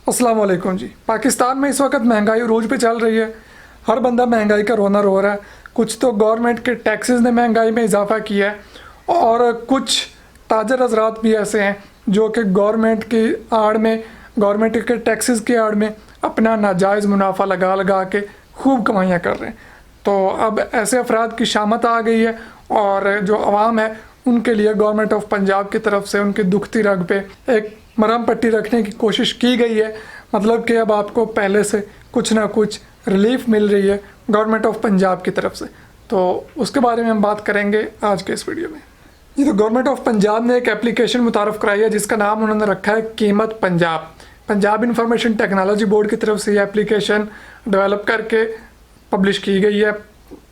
अस्सलाम वालेकुम जी। पाकिस्तान में इस वक्त महंगाई रोज़ पे चल रही है। हर बंदा महंगाई का रोना रो रहा है। कुछ तो गवर्नमेंट के टैक्सेस ने महंगाई में इजाफा किया है और कुछ ताजर हजरात भी ऐसे हैं जो कि गवर्नमेंट की आड़ में, गवर्नमेंट के टैक्सेस की आड़ में अपना नाजायज़ मुनाफा लगा लगा के खूब कमाइयाँ कर रहे हैं। तो अब ऐसे अफराद की शामत आ गई है और जो अवाम है उनके लिए गवर्नमेंट ऑफ पंजाब की तरफ से उनकी दुखती रग पे एक मरहम पट्टी रखने की कोशिश की गई है। मतलब कि अब आपको पहले से कुछ ना कुछ रिलीफ मिल रही है गवर्नमेंट ऑफ पंजाब की तरफ से। तो उसके बारे में हम बात करेंगे आज के इस वीडियो में। ये तो गवर्नमेंट ऑफ पंजाब ने एक एप्लीकेशन मुतारफ़ कराई है जिसका नाम उन्होंने रखा है कीमत Punjab. Punjab information technology board की तरफ से ये एप्लीकेशन डेवलप करके पब्लिश की गई है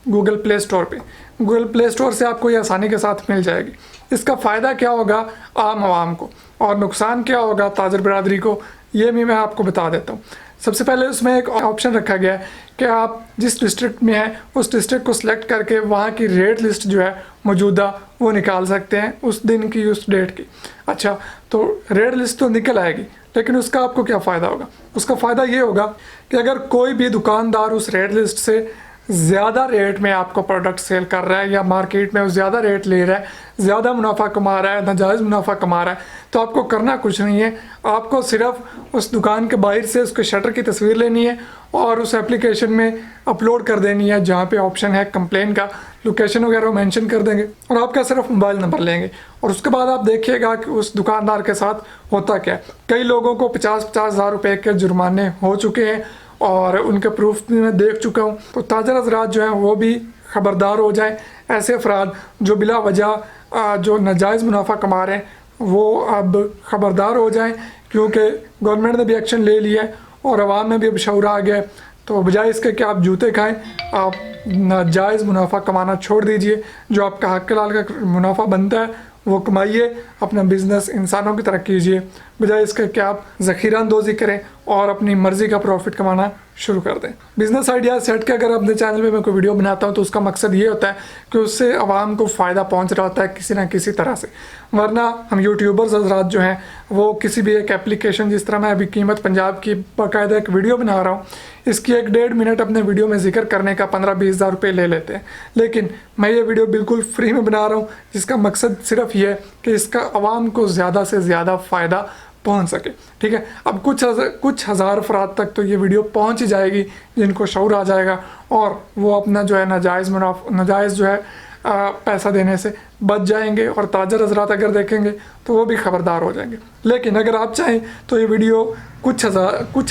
गूगल प्ले स्टोर पे। गूगल प्ले स्टोर से आपको ये आसानी के साथ मिल जाएगी। इसका फ़ायदा क्या होगा आम आवाम को और नुकसान क्या होगा ताजर बिरादरी को, ये भी मैं आपको बता देता हूँ। सबसे पहले उसमें एक ऑप्शन रखा गया है कि आप जिस डिस्ट्रिक्ट में हैं उस डिस्ट्रिक्ट को सिलेक्ट करके वहाँ की रेट लिस्ट जो है मौजूदा वो निकाल सकते हैं उस दिन की, उस डेट की। अच्छा, तो रेट लिस्ट तो निकल आएगी, लेकिन उसका आपको क्या फ़ायदा होगा? उसका फ़ायदा ये होगा कि अगर कोई भी दुकानदार उस रेट लिस्ट से ज़्यादा रेट में आपको प्रोडक्ट सेल कर रहा है या मार्केट में ज़्यादा रेट ले रहा है, ज़्यादा मुनाफा कमा रहा है, नाजायज़ मुनाफा कमा रहा है, तो आपको करना कुछ नहीं है। आपको सिर्फ उस दुकान के बाहर से उसके शटर की तस्वीर लेनी है और उस एप्लीकेशन में अपलोड कर देनी है जहाँ पे ऑप्शन है कंप्लेन का। लोकेशन वगैरह मेंशन कर देंगे और आपका सिर्फ मोबाइल नंबर लेंगे और उसके बाद आप देखिएगा कि उस दुकानदार के साथ होता क्या है। कई लोगों को 50-50 हज़ार रुपये के जुर्माने हो चुके हैं और उनके प्रूफ भी मैं देख चुका हूँ। तो ताजर हजरात जो हैं वो भी ख़बरदार हो जाएं। ऐसे अफराद जो बिला वजह जो नाजायज़ मुनाफा कमा रहे हैं वो अब ख़बरदार हो जाएं, क्योंकि गवर्नमेंट ने भी एक्शन ले लिया है और आवाम में भी अब शऊर आ गया है। तो बजाय इसके कि आप जूते खाएं, आप नाजायज़ मुनाफा कमाना छोड़ दीजिए। जो आपका हक़ हलाल का मुनाफा बनता है वो कमाइए, अपना बिज़नेस इंसानों की तरह कीजिए, बजाय इसके कि आप ज़ख़ीरा अंदोज़ी करें और अपनी मर्ज़ी का प्रॉफिट कमाना शुरू कर दें। बिज़नेस आइडिया सेट के अगर अपने चैनल पे मैं कोई वीडियो बनाता हूँ तो उसका मकसद ये होता है कि उससे आवाम को फ़ायदा पहुँच रहा होता है किसी ना किसी तरह से। वरना हम यूट्यूबर्स हज़रात जो हैं वो किसी भी एक एप्लीकेशन, जिस तरह मैं अभी कीमत पंजाब की बाकायदा एक वीडियो बना रहा हूँ, इसकी 1-1.5 मिनट अपने वीडियो में जिक्र करने का 15-20 हज़ार रुपये ले लेते हैं। लेकिन मैं ये वीडियो बिल्कुल फ्री में बना रहा हूँ जिसका मकसद सिर्फ ये है कि इसका आवाम को ज़्यादा से ज़्यादा फ़ायदा पहुंच सके। ठीक है, अब कुछ हज़ार अफराद तक तो ये वीडियो पहुंच ही जाएगी जिनको शऊर आ जाएगा और वो अपना जो है नाजायज़ जो है पैसा देने से बच जाएंगे और ताजर हजरात अगर देखेंगे तो वो भी ख़बरदार हो जाएंगे। लेकिन अगर आप चाहें तो ये वीडियो कुछ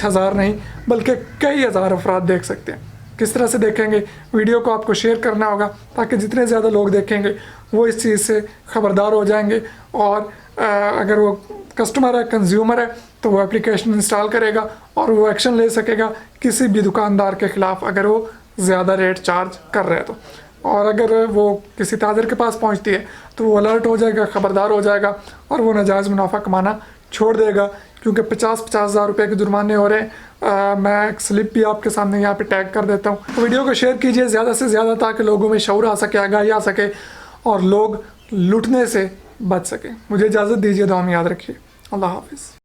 हज़ार नहीं बल्कि कई हज़ार अफराद देख सकते हैं। किस तरह से देखेंगे? वीडियो को आपको शेयर करना होगा ताकि जितने ज़्यादा लोग देखेंगे वो इस चीज़ से ख़बरदार हो जाएंगे और अगर वो कस्टमर है, कंज्यूमर है, तो वो एप्लीकेशन इंस्टॉल करेगा और वो एक्शन ले सकेगा किसी भी दुकानदार के ख़िलाफ़ अगर वो ज़्यादा रेट चार्ज कर रहे हैं तो। और अगर वो किसी ताजर के पास पहुंचती है तो वो अलर्ट हो जाएगा, ख़बरदार हो जाएगा और वो नाजायज़ मुनाफा कमाना छोड़ देगा, क्योंकि 50-50 हज़ार रुपये के जुर्माने हो रहे हैं। मैं एक स्लिप भी आपके सामने यहाँ पे टैग कर देता हूँ। तो वीडियो को शेयर कीजिए ज़्यादा से ज़्यादा ताकि लोगों में शऊर आ सके, आगाही आ सके और लोग लुटने से बच सकें। मुझे इजाज़त दीजिए, दुआ में याद रखिए। अल्लाह हाफ़िज़।